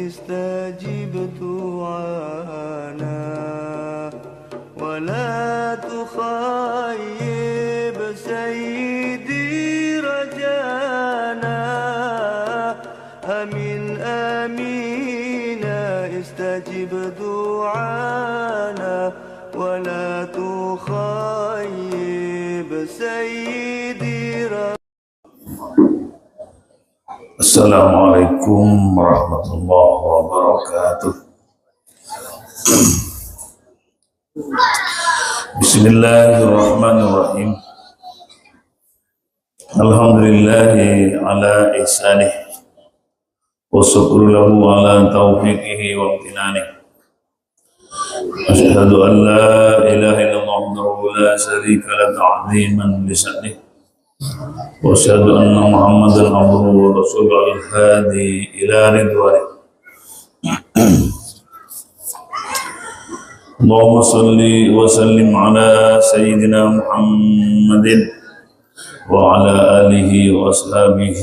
استجب دعانا ولا تخيب سيدي رجانا أمين آمين استجب دعانا ولا تخيب سيدي رجانا. Assalamualaikum warahmatullahi wabarakatuh. Bismillahirrahmanirrahim. Alhamdulillahi ala ihsanih wa syukru lahu ala taufiqihi wa amtinanih. Asyhadu an la ilaha illallah wahdahu la syarika lahu ta'ziman li sya'nih. وأشهد أن محمدا عبده ورسوله الهادي إلى رضوانه. اللهم صل وسلم على سيدنا محمد وعلى آله وأصحابه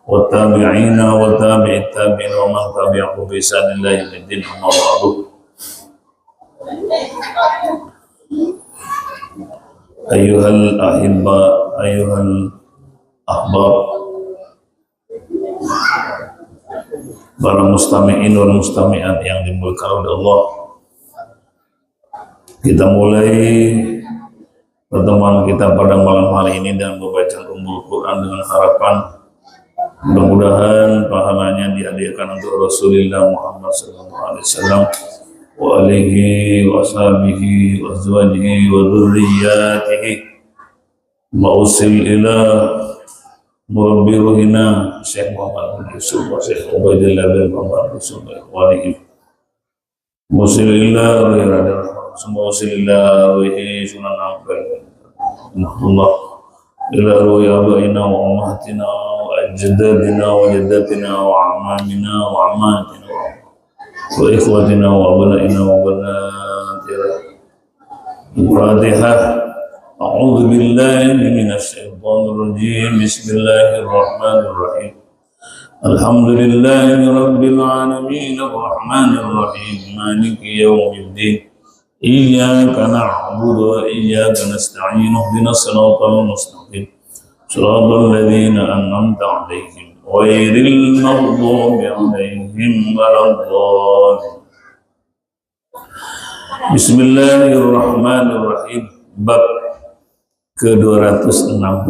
والتابعين وتابع التابعين ومن تبعهم بإحسان إلى يوم الدين. أما بعد. Ayyuhal ahibba, ayyuhal ahbab, para mustami'in wal mustami'at yang dimuliakan oleh Allah. Kita mulai pertemuan kita pada malam hari ini dengan membacaan Ummul Quran dengan harapan mudah-mudahan pahalanya dihadiahkan untuk Rasulullah Muhammad SAW wa alihi wa sahbihi wa azwajihi wa dhurriyyatihi wa usil ila murabbi ruhina Syekh Muhammad bin Yusuf wa Syekh Ubaidillah bin Muhammad Yusuf wa alihi usil ila semua usil ila wihi sunan ampel Allah ila ruhi abaina wa ummatina wa ajdadina wa jaddatina wa amamina wa amatina wa ikhwatina wa abnaina wa banatina. Al-Fatihah. A'udzu billahi minasy syaithanir rajim. Bismillahirrahmanirrahim. Alhamdulillahi rabbil alamin arrahmanir rahim maliki yaumiddin. Iyyaka na'budu wa iyyaka nasta'in. Ihdinas siratal mustaqim. Shiratal ladzina an'amta 'alaihim ghairil maghdubi 'alaihim waladdallin. Bismillahirrahmanirrahim. Bab ke-266.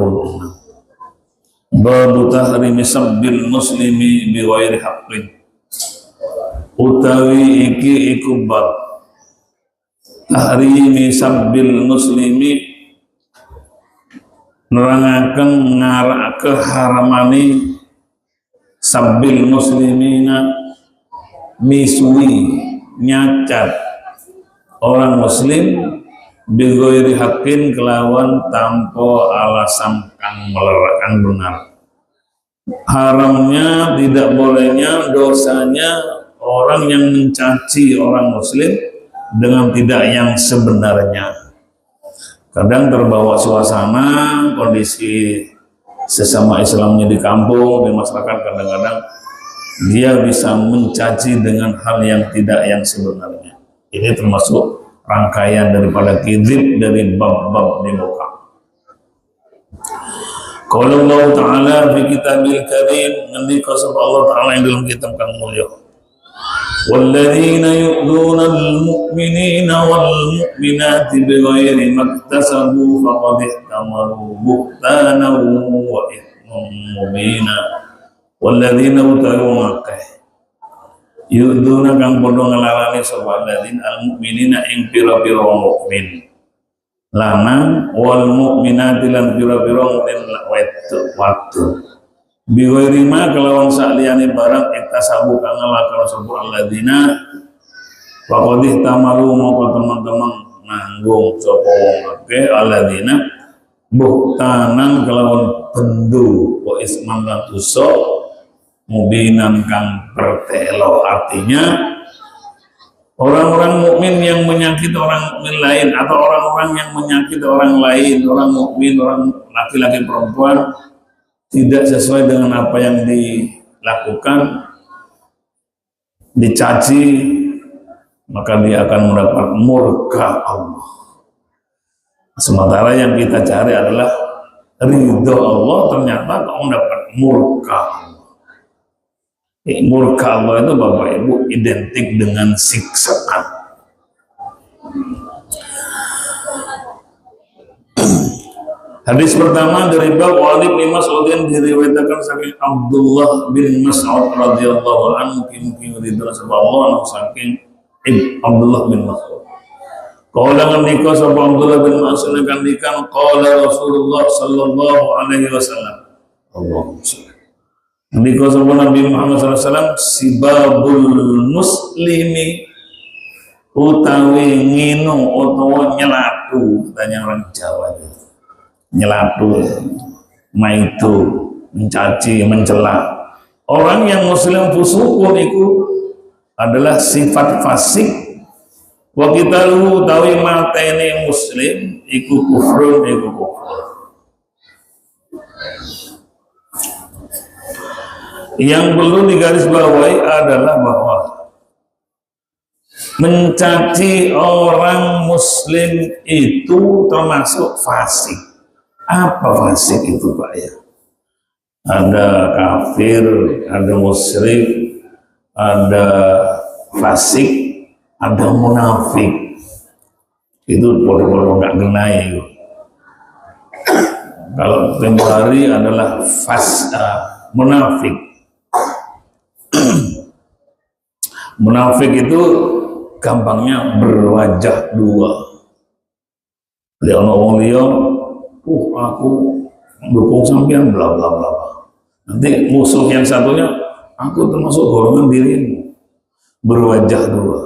Bab tahrimi sabbil muslimi bi ghairi haqqin. Utawi iki iku bab tahrimi sabbil muslimi, nerangaken ngarak keharamani sabbil muslimina, miswi nyacat orang muslim bighairi haqqin kelawan tanpa alasan kang melerakan benar. Haramnya, tidak bolehnya, dosanya orang yang mencaci orang muslim dengan tidak yang sebenarnya. Kadang terbawa suasana kondisi sesama Islamnya di kampung, di masyarakat, kadang-kadang dia bisa mencaci dengan hal yang tidak yang sebenarnya. Ini termasuk rangkaian daripada kidzib dari bab-bab di muka. Qala Allah Ta'ala fi kitabil karim, ngendika sapa Allah Ta'ala yang dalam kitab kang mulya. Walladzina yu'dzuna al-mu'minina wal-mu'minati bighairi maktasabu faqad ihtamalu buhtanan wa ithman mubina. Walladzina utaru yu'dzuna kang padha ngelarani sapa alladzina al-mu'minina ing pira-pira mukmin lanang wal mu'minati lan pira-pira mukmin wedok biwairi ma kelawan saliyane barang iktasabu kang nglakoni sapa alladzina faqad tamalu mongko teman-teman nanggung sapa wong akeh alladzina buhtanan kelawan bendu wa isman lan dosa mubinan kang pertelo. Artinya orang-orang mukmin yang menyakiti orang mukmin lain atau orang-orang yang menyakiti orang lain, orang mukmin, orang laki-laki perempuan tidak sesuai dengan apa yang dilakukan, dicaci, maka dia akan mendapat murka Allah. Sementara yang kita cari adalah ridho Allah, ternyata kamu dapat murka Allah. Murka Allah itu Bapak Ibu identik dengan siksaan. Hadis pertama dari bab Walid bin Mas'ud yang diriwayatkan saking Abdullah bin Mas'ud radhiyallahu anhu, mungkin ridho Allah saking Abdullah bin Mas'ud. Qala ngendika sapa Abdullah bin Mas'ud ngendikan qala Rasulullah sallallahu alaihi wasallam. Allahumma shalli. Ngendika sapa Nabi Muhammad sallallahu alaihi wasallam, sibabul muslimi utawi ngino utawa nyelatu, tanya orang Jawa itu. Nyelatu, maitu, mencaci, mencela. Orang yang muslim fusukun itu adalah sifat fasik. Wa qitaluhu tawi matene muslim iku kufrun, iku kufur. Yang perlu digarisbawahi adalah bahwa mencaci orang muslim itu termasuk fasik. Apa fasik itu Pak ya? Ada kafir, ada musyrik, ada fasik, ada munafik. Itu bodoh-bodoh nggak genai. Kalau tempo hari adalah munafik. Munafik itu gampangnya berwajah dua. Dia orang liya, aku mendukung sampean bla bla bla. Nanti musuh yang satunya, aku termasuk golongan dirimu. Berwajah dua.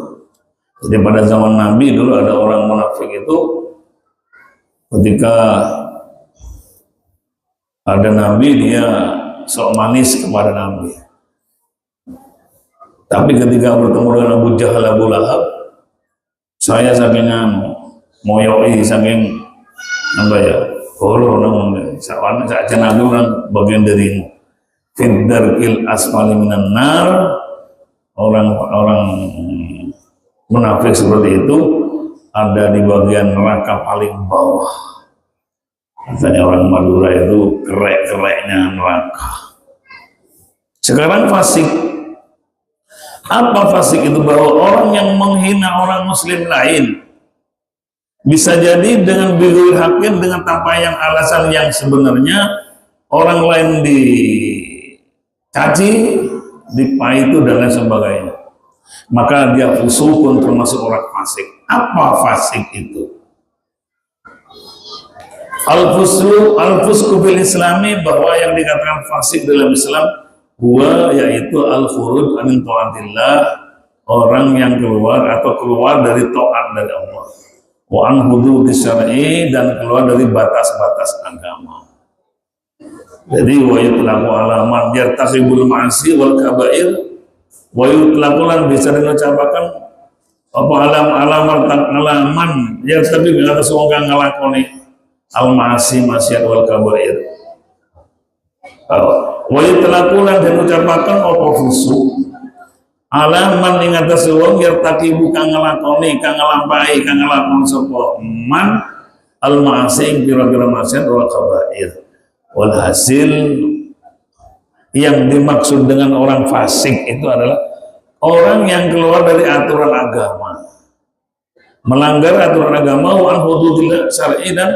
Jadi pada zaman Nabi dulu ada orang munafik itu, ketika ada Nabi dia sok manis kepada Nabi. Tapi ketika bertemu dengan Abu Jahal, Abu Lahab, saya saking moyoi, saking apa ya, horor namun sawana saja Nabi orang bagian darimu. Fiddarkil asfali minan nar. Orang-orang munafik seperti itu ada di bagian neraka paling bawah. Katanya orang Madura itu kerek-kereknya neraka. Sekarang fasik. Apa fasik itu? Bahwa orang yang menghina orang muslim lain bisa jadi dengan bigul hakim, dengan tanpa yang alasan yang sebenarnya orang lain dicaci, dipaitu dan lain sebagainya, maka dia fusukun, termasuk orang fasik. Apa fasik itu? Al-fusku fil islami, bahwa yang dikatakan fasik dalam Islam huwa, yaitu al-khuruj amin ta'atillah, orang yang keluar dari taat dari Allah, wa an hududis syar'i, dan keluar dari batas-batas agama. Jadi wa yutlaqu alaman yartasibul ma'asi wal kabair, wa yutlaqu lan bisa diucapkan apa alaman yartabi bil atas wong kang nglakoni al ma'asi maksiat wal kabair. Wa yutlaqu lan diucapkan apa fusuk alaman ing atas wong yartaki kang nglakoni, kang nglampahi, kang nglakon sapa man al ma'asi pira-pira maksiat wal kabair. Walhasil yang dimaksud dengan orang fasik itu adalah orang yang keluar dari aturan agama, melanggar aturan agama, wa hududil syar'i, dan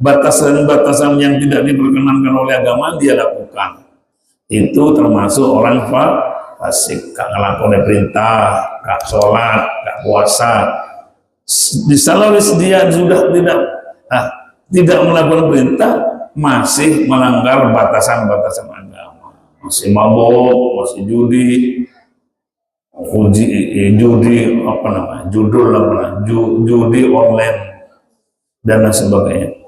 batasan-batasan yang tidak diperkenankan oleh agama dia lakukan. Itu termasuk orang fasik. Gak ngelakoni perintah, gak sholat, gak puasa. Disalawis dia sudah tidak melakukan perintah, masih melanggar batasan-batasan agama, masih mabuk, masih judi apa namanya, judi online dan lain sebagainya.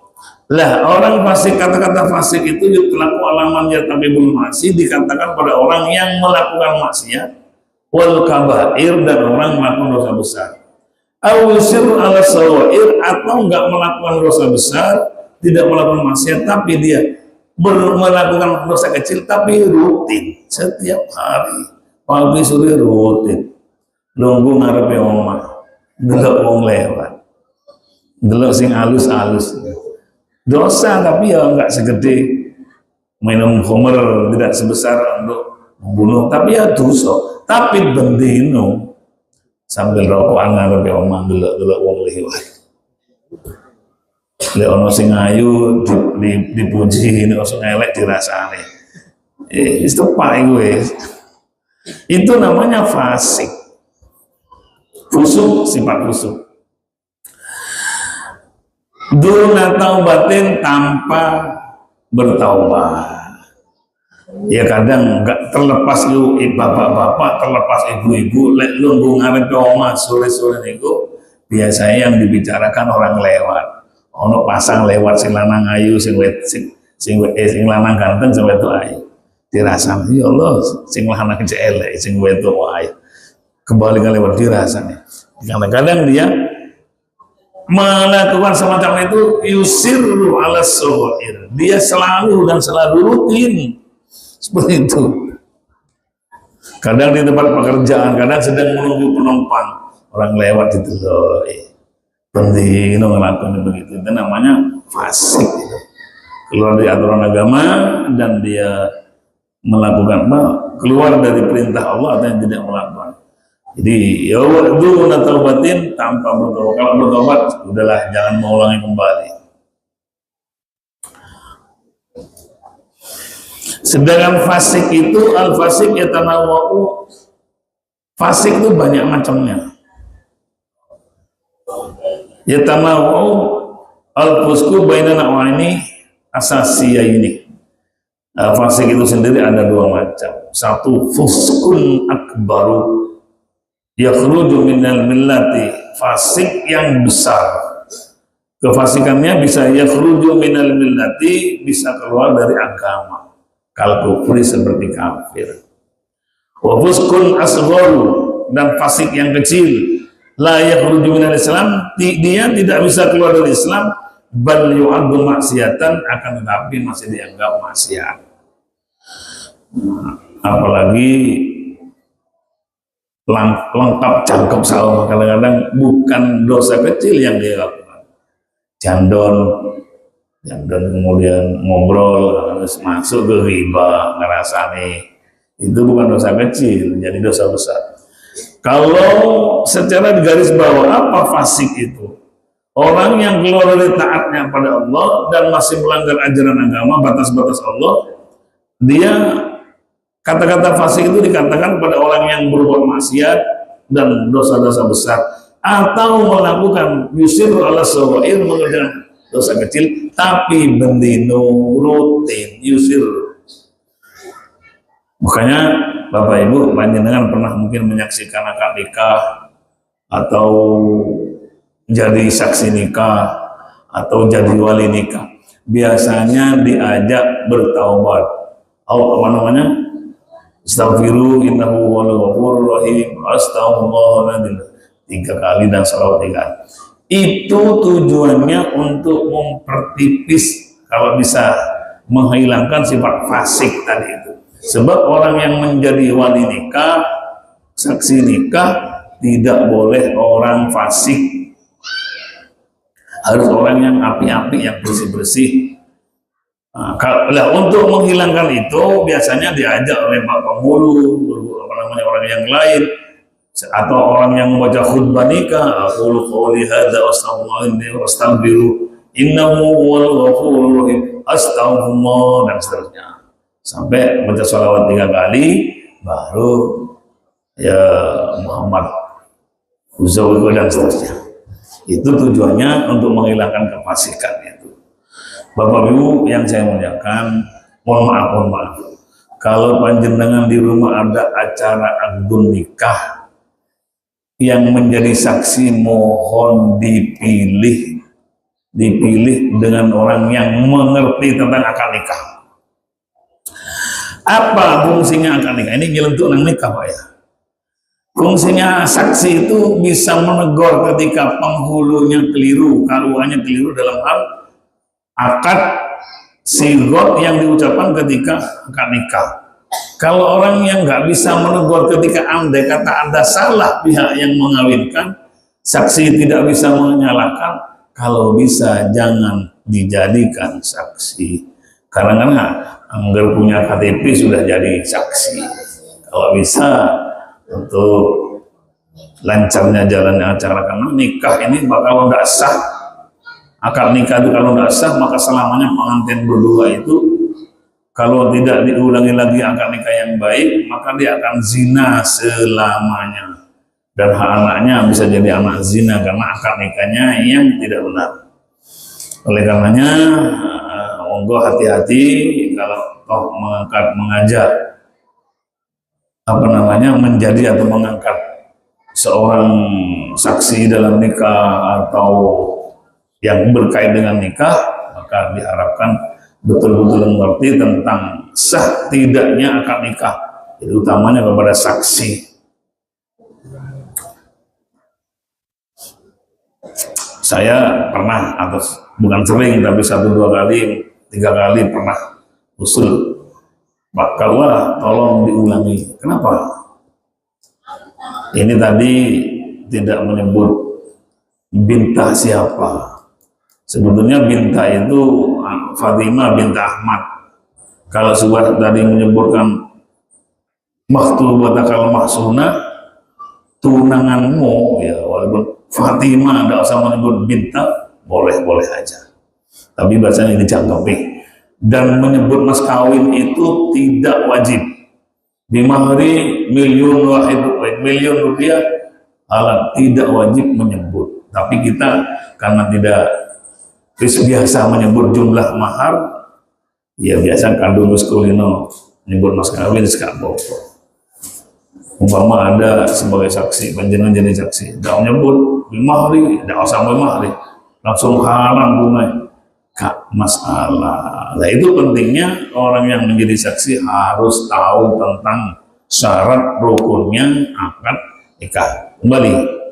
Lah orang fasik, kata-kata fasik itu yutlaku alaman yartabibul ma'asi, dikatakan pada orang yang melakukan maksiat wal kabair, dan orang melakukan dosa besar, au yusir ala sawair, atau enggak melakukan dosa besar, tidak melakukan maksiat, tapi dia melakukan dosa kecil tapi rutin setiap hari pagi sore rutin nunggu ngarepe omah delok wong lewat delok sing alus-alus dosa tapi ya enggak segede minum khamr, tidak sebesar untuk membunuh tapi ya dosa tapi bendino sambil rokokan ngarepe omah delok wong lewat lek ono sing ayu dipuji nek ono elek dirasane wis tepak itu namanya fasik fusuk sifat fusuk duna taubatin tanpa bertaubat ya kadang enggak terlepas lu bapak-bapak terlepas ibu-ibu lek lu ngarepe omah sore-sore niku biasanya yang dibicarakan orang lewat ono pasang lewat sing lanang ayu sing lanang ganteng sing wedok ayu dirasani ya Allah sing lanang elek sing wedok ayu kembali lewat dirasani kadang-kadang dia melakukan semacam itu yusiru ala sughir dia selalu dan selalu rutin seperti itu kadang di tempat pekerjaan kadang sedang menunggu penumpang orang lewat itu loh penting ngelakuin begitu itu namanya fasik gitu. Keluar dari aturan agama dan dia melakukan keluar dari perintah Allah atau yang tidak melakukan jadi ya waktu taubatin tanpa bertobat kalau bertobat udahlah jangan mengulangi kembali sedangkan fasik itu al-fasik yatanawwa'u fasik itu banyak macamnya yatanawwa'u al-fusku bainana wa ini asasiyah ini fasik itu sendiri ada dua macam satu fuskun akbaru yakhruju minal millati fasik yang besar kefasikannya bisa yakhruju minal millati bisa keluar dari agama kalau kufri seperti kafir wa fuskun asgharu dan fasik yang kecil la yakhruju minal Islam dia tidak bisa keluar dari Islam bal yu'addu maksiatan akan tetapi masih dianggap maksiat apalagi lengkap cangkep salah kadang-kadang bukan dosa kecil yang dia lakukan jandon kemudian ngobrol harus masuk ke riba ngerasani itu bukan dosa kecil jadi dosa besar kalau secara garis bawah apa fasik itu orang yang keluar dari taatnya pada Allah dan masih melanggar ajaran agama batas-batas Allah dia kata-kata fasik itu dikatakan pada orang yang berbuat maksiat dan dosa-dosa besar atau melakukan yusir ala sawair mengerjakan dosa kecil tapi bendino rutin yusir makanya Bapak Ibu panjenengan pernah mungkin menyaksikan akad nikah atau jadi saksi nikah atau jadi wali nikah biasanya diajak bertaubat apa namanya astaghfiru innahu huwal ghafurur rahim astaghfirullahaladzim 3 kali dan salawat 3 kali itu tujuannya untuk mempertipis kalau bisa menghilangkan sifat fasik tadi itu sebab orang yang menjadi wali nikah saksi nikah tidak boleh orang fasik harus orang yang api-api yang bersih-bersih untuk menghilangkan itu biasanya diajak oleh Pak Penghulu orang yang lain atau orang yang membaca khutbah nikah aqulu qouli hadza astaghfiru innahu huwal ghafurur rahim astaghfirullah dan seterusnya sampai baca sholawat 3 kali baru ya Muhammad Uzawiku dan seterusnya itu tujuannya untuk menghilangkan kefasikan itu Bapak Ibu yang saya muliakan mohon maaf kalau panjenengan di rumah ada acara akad nikah yang menjadi saksi mohon dipilih dengan orang yang mengerti tentang akad nikah. Apa fungsinya akad nikah? Ini nyelentuk nang nikah Pak ya. Fungsinya saksi itu bisa menegur ketika penghulunya keliru, karuannya keliru dalam hal akad sigot yang diucapkan ketika akad nikah. Kalau orang yang nggak bisa menegur ketika andai kata ada salah pihak yang mengawinkan, saksi tidak bisa menyalahkan, kalau bisa jangan dijadikan saksi. Karena anggar punya KTP sudah jadi saksi. Kalau bisa untuk lancarnya jalannya acara, karena nikah ini bakal nggak sah. Akad nikah itu kalau nggak sah, maka selamanya pengantin berdua itu kalau tidak diulangi lagi akad nikah yang baik, maka dia akan zina selamanya. Dan hak anaknya bisa jadi anak zina karena akad nikahnya yang tidak benar. Oleh karenanya, monggo hati-hati kalau toh mengajak menjadi atau mengangkat seorang saksi dalam nikah atau yang berkait dengan nikah, maka diharapkan betul-betul mengerti tentang sah tidaknya akad nikah, itu utamanya kepada saksi. Saya pernah, atau bukan sering, tapi 1, 2 kali, 3 kali pernah usul, Pak Kalwa tolong diulangi. Kenapa? Ini tadi tidak menyebut bintah siapa. Sebetulnya bintah itu Fatimah bintah Ahmad. Kalau sebuah tadi menyebutkan maktubatakal mahsuna, tunanganmu, ya walaupun Fatimah tidak usah menyebut bintah, boleh-boleh aja. Tapi bacanya ini dijangkapi. Dan menyebut mas kawin itu tidak wajib. Dimahri miliun rupiah, tidak wajib menyebut. Tapi kita karena tidak biasa menyebut jumlah mahar, ya biasa kandung kulino menyebut mas kawin sekalian. Umpama ada sebagai saksi, panjenengan jadi saksi, tidak menyebut mahri, tidak usah mahri, langsung haram tunai, gak masalah. Nah itu pentingnya orang yang menjadi saksi harus tahu tentang syarat rukunnya akad nikah. Kembali.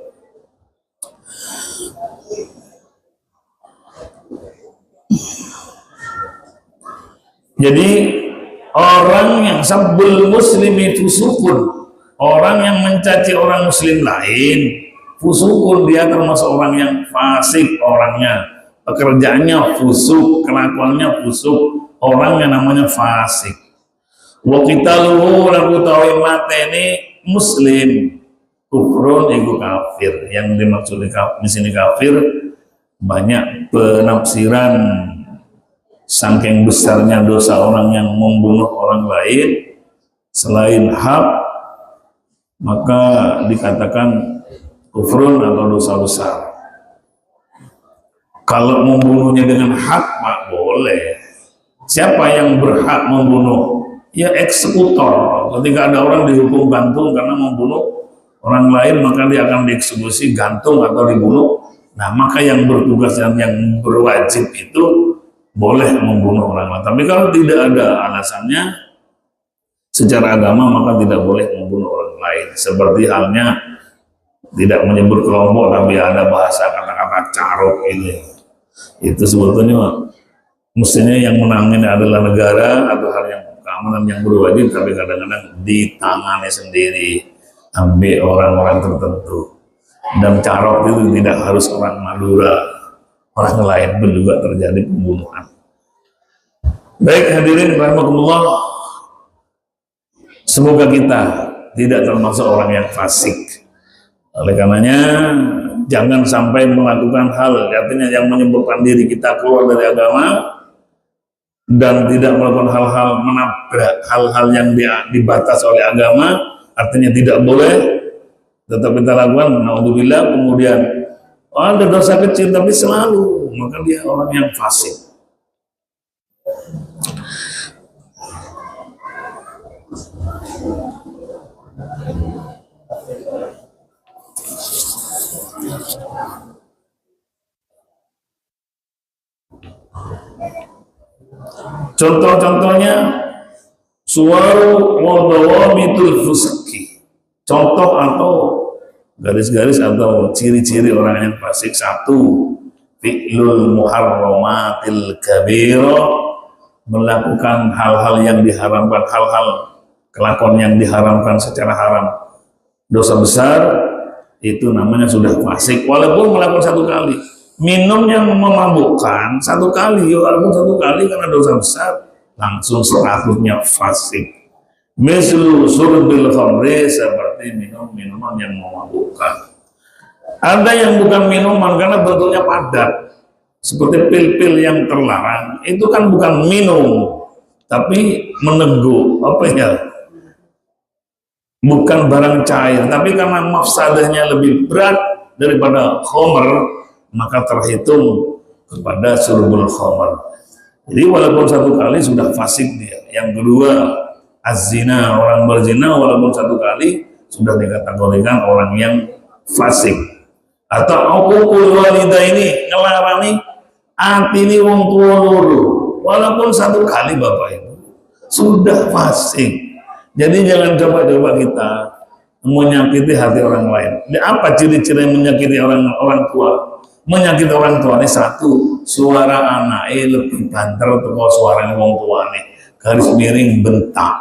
Jadi orang yang sabbul muslimi fusukun, orang yang mencaci orang muslim lain, fusukun, dia termasuk orang yang fasik, orangnya pekerjaannya fusuk, kelakuannya fusuk, orang yang namanya fasik. Wa qitaluhu lagu tawi mateni muslim, kufrun iku kafir. Yang dimaksud di sini kafir banyak penafsiran. Saking besarnya dosa orang yang membunuh orang lain selain hak, maka dikatakan kufrun atau dosa besar. Kalau membunuhnya dengan hak, mak boleh. Siapa yang berhak membunuh? Ya eksekutor. Ketika ada orang dihukum gantung karena membunuh orang lain, maka dia akan dieksekusi gantung atau dibunuh. Nah, maka yang bertugas dan yang berwajib itu boleh membunuh orang lain. Tapi kalau tidak ada alasannya secara agama, maka tidak boleh membunuh orang lain. Seperti halnya tidak menyebut kelompok, tapi ada bahasa kata-kata carok ini. Itu sebetulnya mestinya yang menangin adalah negara atau hal yang keamanan yang berwajib, tapi kadang-kadang ditangani sendiri, ambil orang-orang tertentu. Dan carok itu tidak harus orang Madura, orang lain pun juga terjadi pembunuhan. Baik hadirin rahimakumullah, semoga kita tidak termasuk orang yang fasik. Oleh karenanya jangan sampai melakukan hal artinya yang menyebabkan diri kita keluar dari agama dan tidak melakukan hal-hal menabrak hal-hal yang dibatas oleh agama, artinya tidak boleh tetap kita lakukan, naudzubillah, kemudian ada dosa kecil tapi selalu, maka dia orang yang fasik. Contoh-contohnya suwaru wadawamitul fusaki. Contoh atau garis-garis atau ciri-ciri orang yang fasik. 1, fi'lul muharramatil kabira, melakukan hal-hal yang diharamkan, hal-hal kelakuan yang diharamkan secara haram, dosa besar, itu namanya sudah fasik. Walaupun melakukan satu kali, minum yang memabukkan satu kali, walaupun satu kali karena dosa besar, langsung statusnya fasik. Mislu surbil khamri, seperti minum minuman yang memabukkan. Ada yang bukan minuman karena bentuknya padat, seperti pil-pil yang terlarang, itu kan bukan minum, tapi meneguh, apa ya? Bukan barang cair, tapi karena mafsadahnya lebih berat daripada khamr, maka terhitung kepada surbul khamr. Jadi walaupun satu kali sudah fasik dia. Yang kedua, az-zina, orang berzina walaupun satu kali sudah dikategorikan orang yang fasik. Atau uququl walidaini, ngelarani atini wong tua loro, walaupun satu kali Bapak Ibu sudah fasik. Jadi jangan coba-coba kita menyakiti hati orang lain. Apa ciri-ciri menyakiti orang tua? Menyakiti orang tua ini satu, suara anaknya lebih banter atau suara orang tua nih, garis miring bentak,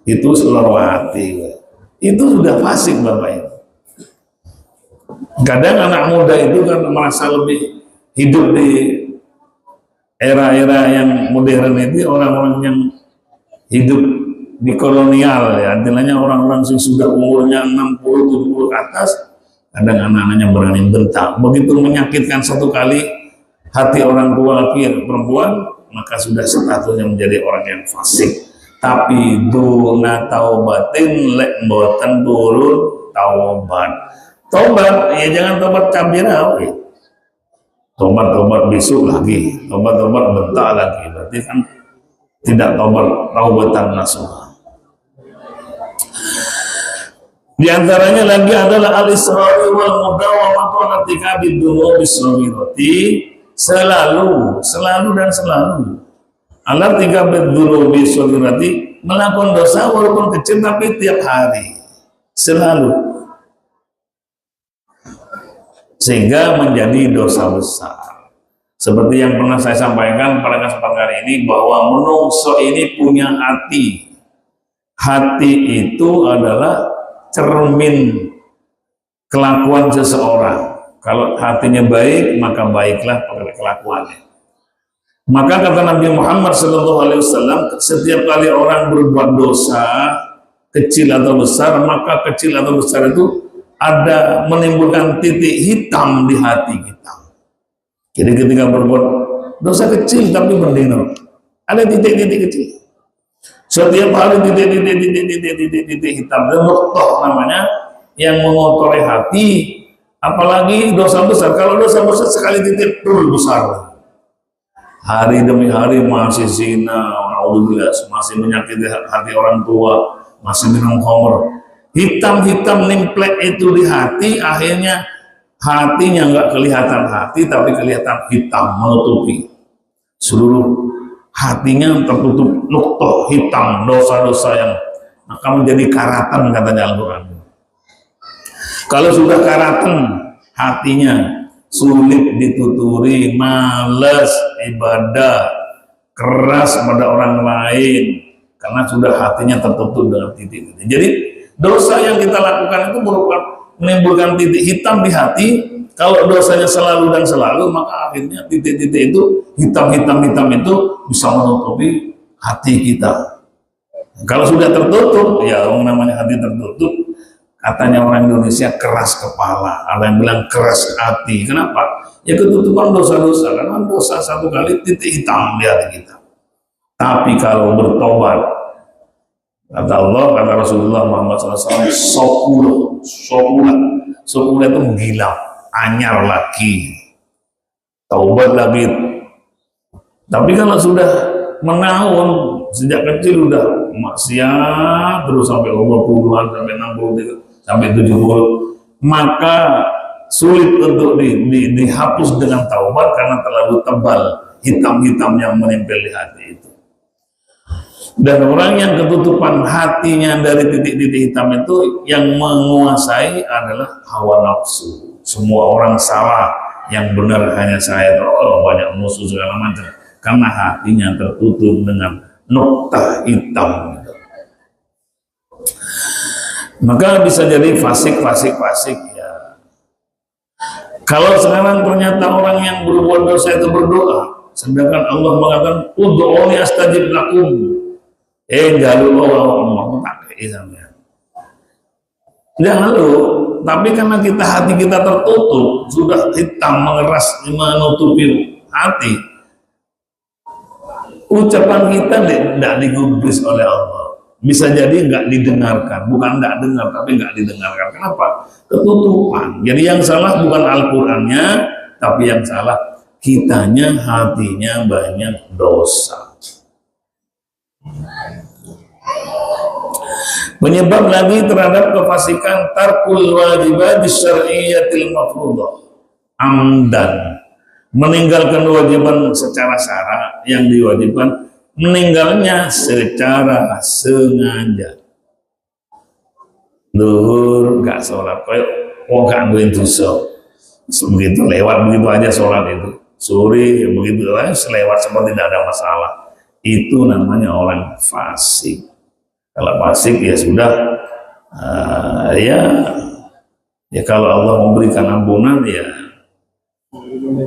itu seluruh hati. Itu sudah fasik Bapak Ibu. Kadang anak muda itu kan merasa lebih hidup di era-era yang modern, itu orang-orang yang hidup di kolonial ya, artinya orang-orang yang sudah umurnya 60-70 ke atas, kadang anak-anaknya berani bentak. Begitu menyakitkan satu kali hati orang tua laki atau perempuan, maka sudah statusnya menjadi orang yang fasik. Tapi duna taubatin lek mboten turun taubat. Tobat ya jangan tobat cabirawi. Tobat besok lagi, tobat bentar lagi, berarti kan tidak taubatan nasuha. Di antaranya lagi adalah al-israr wal mudawamatu ala tikabi dunubi saghirati, selalu ala tikabi dunubi saghirati, melakukan dosa walaupun kecil tapi tiap hari, selalu, sehingga menjadi dosa besar. Seperti yang pernah saya sampaikan pada kesempatan kali ini, bahwa menungso ini punya hati. Hati itu adalah cermin kelakuan seseorang. Kalau hatinya baik, maka baiklah kelakuannya. Maka kata Nabi Muhammad SAW, setiap kali orang berbuat dosa, kecil atau besar, maka kecil atau besar itu ada menimbulkan titik hitam di hati kita. Jadi ketika berbuat dosa kecil tapi berdino, ada titik-titik kecil. Setiap hari titik hitam, dan nuqtah namanya, yang mengotori hati. Apalagi dosa besar. Kalau dosa besar sekali titik besar. Hari demi hari masih zina, masih menyakiti hati orang tua, masih minum khamr. Hitam-hitam nimplek itu di hati, akhirnya hatinya nggak kelihatan hati, tapi kelihatan hitam, menutupi. Seluruh hatinya tertutup nuqtah hitam, dosa-dosa yang akan menjadi karatan, katanya Al-Quran. Kalau sudah karatan hatinya, sulit dituturi, malas ibadah, keras pada orang lain, karena sudah hatinya tertutup dengan titik-titik. Jadi dosa yang kita lakukan itu merupakan menimbulkan titik hitam di hati. Kalau dosanya selalu dan selalu, maka akhirnya titik-titik itu, hitam-hitam itu bisa menutupi hati kita. Kalau sudah tertutup, ya namanya hati tertutup, katanya orang Indonesia keras kepala, ada yang bilang keras hati. Kenapa? Ya ketutupan dosa-dosa, karena dosa satu kali titik hitam di hati kita. Tapi kalau bertobat, kata Allah, kata Rasulullah Muhammad SAW, sokula itu menghilang, anyar lagi, taubat lagi. Tapi kalau sudah menahun, sejak kecil udah maksiat terus sampai umur puluhan, sampai 60, sampai 70, maka sulit untuk dihapus dengan taubat karena terlalu tebal hitam-hitam yang menempel di hati itu. Dan orang yang ketutupan hatinya dari titik-titik hitam itu, yang menguasai adalah hawa nafsu. Semua orang salah, yang benar hanya saya. Oh, banyak musuh segala macam. karena hatinya tertutup dengan noktah hitam. Maka bisa jadi fasik ya. Kalau sekarang ternyata orang yang berbuat dosa itu berdoa, sedangkan Allah mengatakan ud'uuni astajib lakum. Jalur Allah tak sampean. Jangan lu, tapi karena hati kita tertutup, sudah hitam mengeras menutupi hati, ucapan kita tidak digubris oleh Allah. Bisa jadi nggak didengarkan, bukan nggak dengar, tapi nggak didengarkan. Kenapa? Ketutupan. Jadi yang salah bukan Al-Qurannya, tapi yang salah kitanya, hatinya banyak dosa. Penyebab lagi terhadap kefasikan tarkul wajibat syar'iyyatil mafruḍah amdan, meninggalkan kewajiban secara syara yang diwajibkan, meninggalnya secara sengaja. Duhur gak sholat, kayak gak duit dosa, begitu lewat begitu aja sholat itu. Sore begitu aja selewat seperti tidak ada masalah. Itu namanya orang fasik. Kalau fasik ya sudah, ya kalau Allah memberikan ampunan ya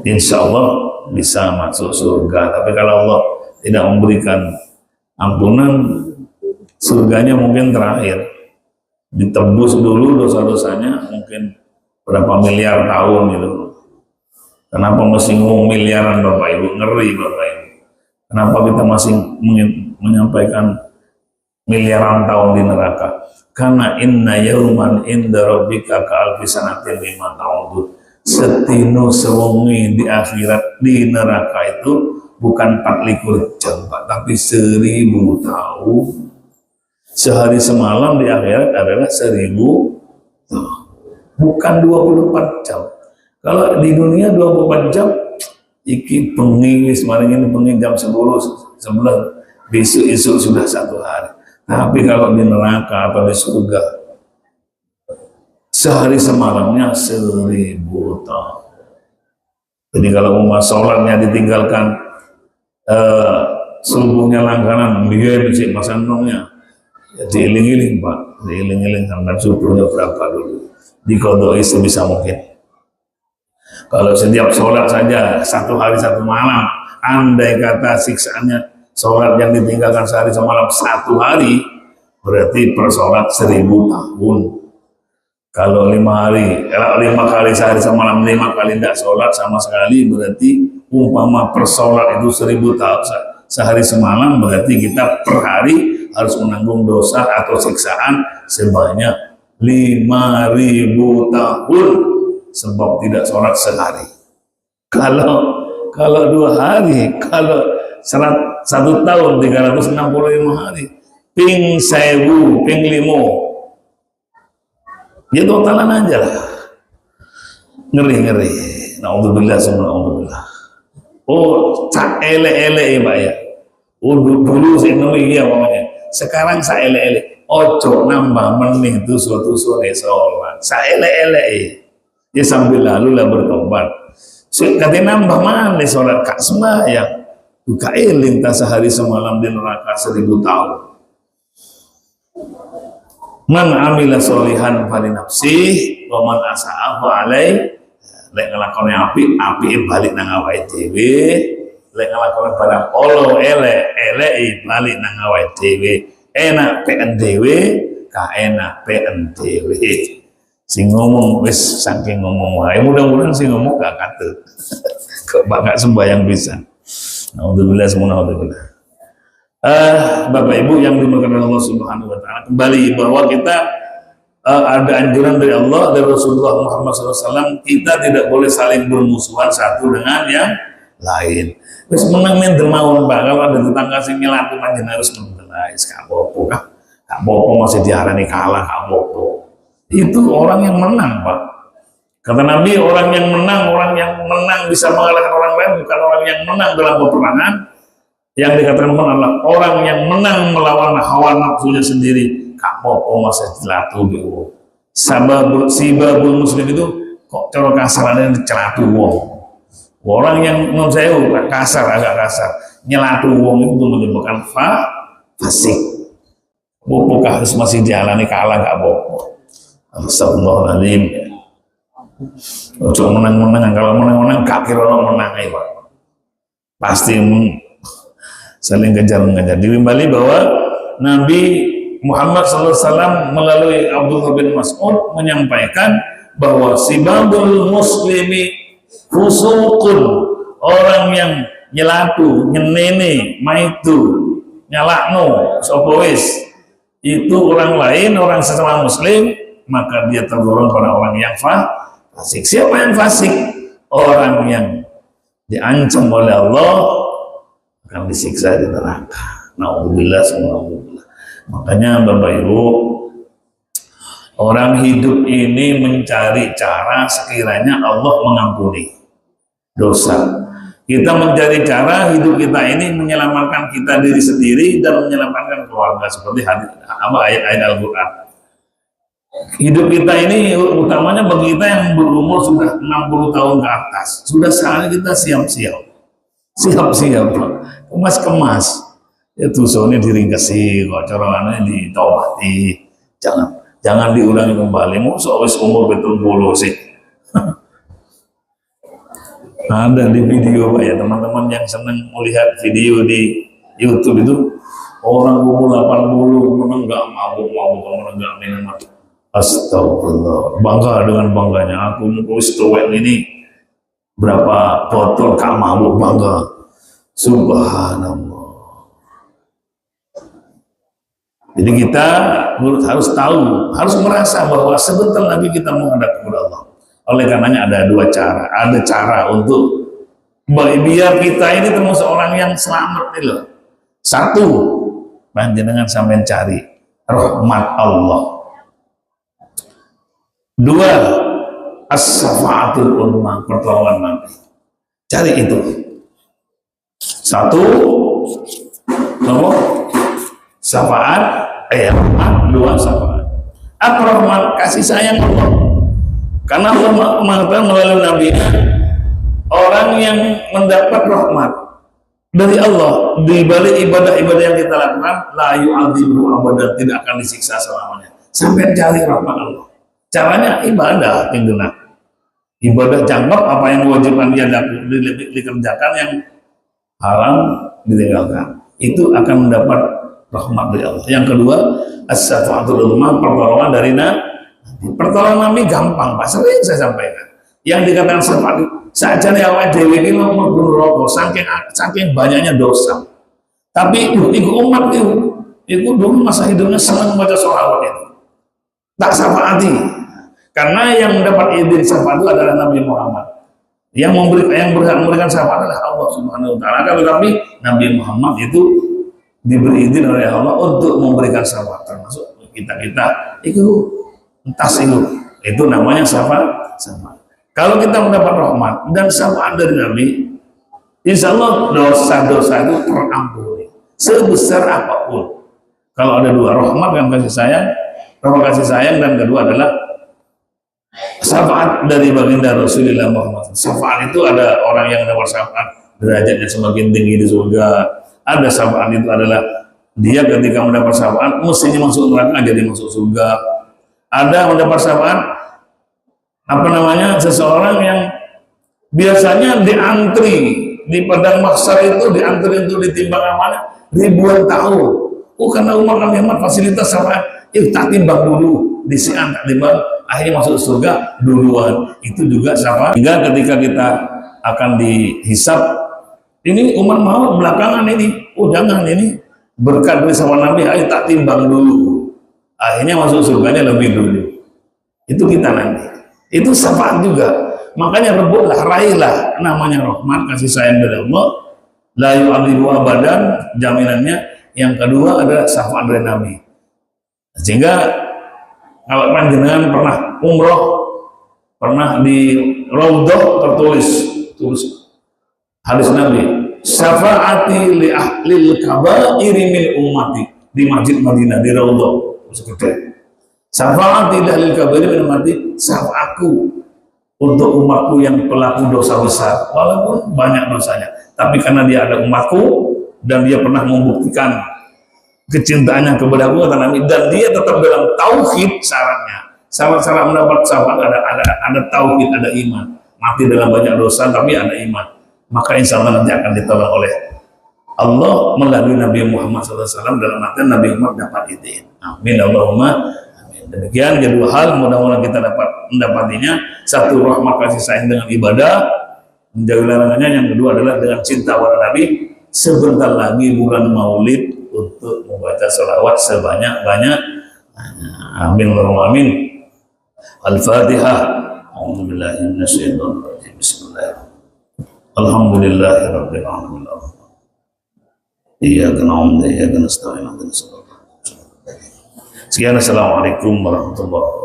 insya Allah bisa masuk surga. Tapi kalau Allah tidak memberikan ampunan, surganya mungkin terakhir, ditebus dulu dosa-dosanya mungkin berapa miliar tahun gitu. Kenapa masih ngomong miliaran Bapak Ibu? Ngeri Bapak Ibu. Kenapa kita masih menyampaikan miliaran tahun di neraka? Karena inna yauman inda rabbika ka'alfi sanatin mimma ta'udun. Setino sewengi di akhirat di neraka itu bukan 24 jam, tapi 1000 tahun. Sehari semalam di akhirat adalah 1000 tahun, bukan 24 jam. Kalau di dunia 24 jam, iki bengi semalam ini bengi jam 10, 11, besok sudah 1 hari. Tapi kalau di neraka atau di surga, sehari semalamnya 1000 tahun. Jadi kalau umat sholatnya ditinggalkan, subuhnya langganan, dia bisa masandongnya, ya, diiling-iling Pak, diiling-iling sampai subuhnya berapa dulu, dikodoi sebisa mungkin. Kalau setiap sholat saja 1 hari 1 malam, andai kata siksaannya sholat yang ditinggalkan sehari semalam 1 hari, berarti per sholat 1000 tahun. Kalau 5 kali sehari semalam, 5 kali tidak sholat sama sekali, berarti umpama per sholat itu 1000 tahun sehari semalam, berarti kita per hari harus menanggung dosa atau siksaan sebanyak 5000 tahun sebab tidak sholat sehari. Kalau 2 hari, kalau 1 tahun 365 hari, ping 1000, ping 5, ya totalan aja lah. Ngeri. Na'udzubillah semua na'udzubillah. Oh, cak ele-ele ya Pak ya. Dulu sih iya namanya. Sekarang sa ele-ele. Ojo nambah menit itu suatu sore sholat. Sa ele-ele. Ya sambil lalu lah bertobat. Katanya nambah mana sholat kak sembahyang. Buka eling tak sehari semalam di neraka 1000 tahun. Man amila solihan fali nafsih wa man asa'ahu alai. Lek ngelakoni api balik nang awake dhewe. Lek ngelakoni barang olo elek balik nang awake dhewe. Enak PN dhewe, ka enak PN dhewe. Sing ngomong wis saking ngomong wae, mudah-mudahan sing ngomong gak katut. Kok gak sembahyang bisa. Alhamdulillah semua alhamdulillah. Bapak Ibu yang dimuliakan Allah Subhanahu wa taala, kembali bahwa kita ada anjuran dari Allah dan Rasulullah Muhammad SAW, kita tidak boleh saling bermusuhan satu dengan yang lain. Terus menang mendel mawon Pak, kalau ada tetangga sing nyelatu panjen harus mendel, gak apa-apa masih diarani kalah, gak apa-apa. Itu orang yang menang Pak. Kata Nabi, orang yang menang bisa mengalahkan orang lain, bukan orang yang menang dalam peperangan. Yang dikatakan adalah orang yang menang melawan hawa nafsunya sendiri. Kak Popo masih celatu gitu. Sibabul muslim itu kok cara kasarannya celatu wong. Orang yang non saya agak kasar. nyelatu wong itu menyebabkan fasik. Apakah masih dialani kalah gak apa-apa. Astagfirullahaladzim. Ojo menang-menang, kalau menang-menang gak kira menang Pak. Pasti saling kejar-kejar. Ditimbali bahwa Nabi Muhammad SAW melalui Abdullah bin Mas'ud menyampaikan bahwa sibabul muslimi fusuqun, orang yang nyelatu, nyenene, maitu, nyalakno, sopowis, itu orang lain, orang sesama muslim, maka dia tergolong pada orang yang fasik. Siapa yang fasik? Orang yang diancam oleh Allah akan disiksa di neraka. Na'udzubillah, subhanallah. Makanya Bapak Ibu, orang hidup ini mencari cara sekiranya Allah mengampuni dosa. Kita mencari cara hidup kita ini menyelamatkan kita diri sendiri dan menyelamatkan keluarga, seperti ayat-ayat Al-Quran. Hidup kita ini utamanya bagi kita yang berumur sudah 60 tahun ke atas, sudah saatnya kita siap-siap, kemas-kemas. Itu soalnya diringkesi, kok corongannya ditawati, jangan diulangi kembali. Mau wis umur betul sih. Ada di video Pak ya, teman-teman yang senang melihat video di YouTube itu, orang umur 80 menenggak mabuk menenggak minuman. Astagfirullah, bangga dengan bangganya. Aku wis tuwek ini berapa botol gak mabuk, bangga. Subhanallah. Jadi kita harus tahu, harus merasa bahwa sebentar lagi kita menghadap kepada Allah. Oleh karenanya ada dua cara. Ada cara untuk biar kita ini termasuk orang yang selamat nih loh. Satu, panjenengan sampai cari rahmat Allah. Dua, as-syafa'atul uzma, pertolongan Nabi. Cari itu. Satu, nomor syafaat, rahmat. Dua, syafaat. Apa rahmat? Kasih sayang Allah. Karena Allah mengatakan melalui Nabi, orang yang mendapat rahmat dari Allah di balik ibadah-ibadah yang kita lakukan, la yu'adzibu abadan, tidak akan disiksa selamanya. Sampai cari rahmat Allah. Caranya ibadah tinggal. Ibadah jangkep, apa yang diwajibkan dia dikerjakan, yang haram ditinggalkan. Itu akan mendapat rahmat dari Allah. Yang kedua, as-syafa'atul uzma, pertolongan dari Nabi. Pertolongan Nabi gampang Pak, sering saya sampaikan. Yang dikatakan syafaat saja nih awal dewi ini mau rokok, saking banyaknya dosa. Tapi itu umat itu dulu masa hidupnya senang membaca sholawat itu, tak syafaati. Karena yang mendapat izin syafaat itu adalah Nabi Muhammad. Yang berhak memberikan syafaat adalah Allah Subhanahu Wa Taala. Tetapi Nabi Muhammad itu diberi izin oleh Allah untuk memberikan syafaat, termasuk kita itu. Entas itu namanya syafaat. Kalau kita mendapat rahmat dan syafaat dari Nabi, insya Allah dosa-dosa itu terampuni sebesar apapun. Kalau ada dua, rahmat dan kasih sayang, dan kedua adalah syafaat dari baginda Rasulullah Muhammad. Syafaat itu ada orang yang mendapat syafaat derajatnya semakin tinggi di surga. Ada syafaat itu adalah dia ketika mendapat syafaat mestinya masuk neraka jadi masuk surga. Ada mendapat syafaat seseorang yang biasanya diantri di padang mahsyar itu, diantri untuk ditimbang amalnya ribuan tahun. Karena Umar Nabi Muhammad fasilitas syafaat, tak timbang dulu, disian tak timbang, akhirnya masuk surga duluan. Itu juga syafaat. Hingga ketika kita akan dihisab, ini Umar mau belakangan ini, jangan ini berkat dari sama Nabi, ayo tak timbang dulu. Akhirnya masuk surganya lebih dulu. Itu kita nanti. Itu syafaat juga. Makanya rebutlah, raihlah namanya rahmat, kasih sayang dari Allah. La yu'adzibu abadan, jaminannya. Yang kedua adalah syafaat dari Nabi. Sehingga kalau panjenengan pernah umroh, pernah di Raudhah tertulis hadis Nabi, syafaati li ahlil kabairi min ummati, di Masjid Madinah, di Raudhah. Syafaat tidak lil kabir menempati syafaatku untuk umatku yang pelaku dosa besar, walaupun banyak dosanya, tapi karena dia ada umatku, dan dia pernah membuktikan kecintaannya kepada Allah kata Nabi, dan dia tetap dalam tauhid syaratnya. Syarat-syarat mendapat syafaat ada tauhid, ada iman. Mati dalam banyak dosa tapi ada iman, maka insya Allah nanti akan ditolong oleh Allah melalui Nabi Muhammad SAW. Dalam artian Nabi Muhammad dapat izin. Amin Allahumma amin. Demikian kedua hal mudah-mudahan kita dapat mendapatinya. Satu, rahmat kasih sayang dengan ibadah, menjauhi larangannya. Yang kedua adalah dengan cinta kepada Nabi. Sebentar lagi bulan Maulid untuk membaca sholawat sebanyak-banyak. Amin Allahumma amin. Al-Fatihah. A'udzubillahi minasyaitonir rajim. Bismillahirrahmanirrahim. Alhamdulillahirabbil alamin. Iyyaka na'budu wa iyyaka nasta'in. Sekian, assalamualaikum warahmatullahi wabarakatuh.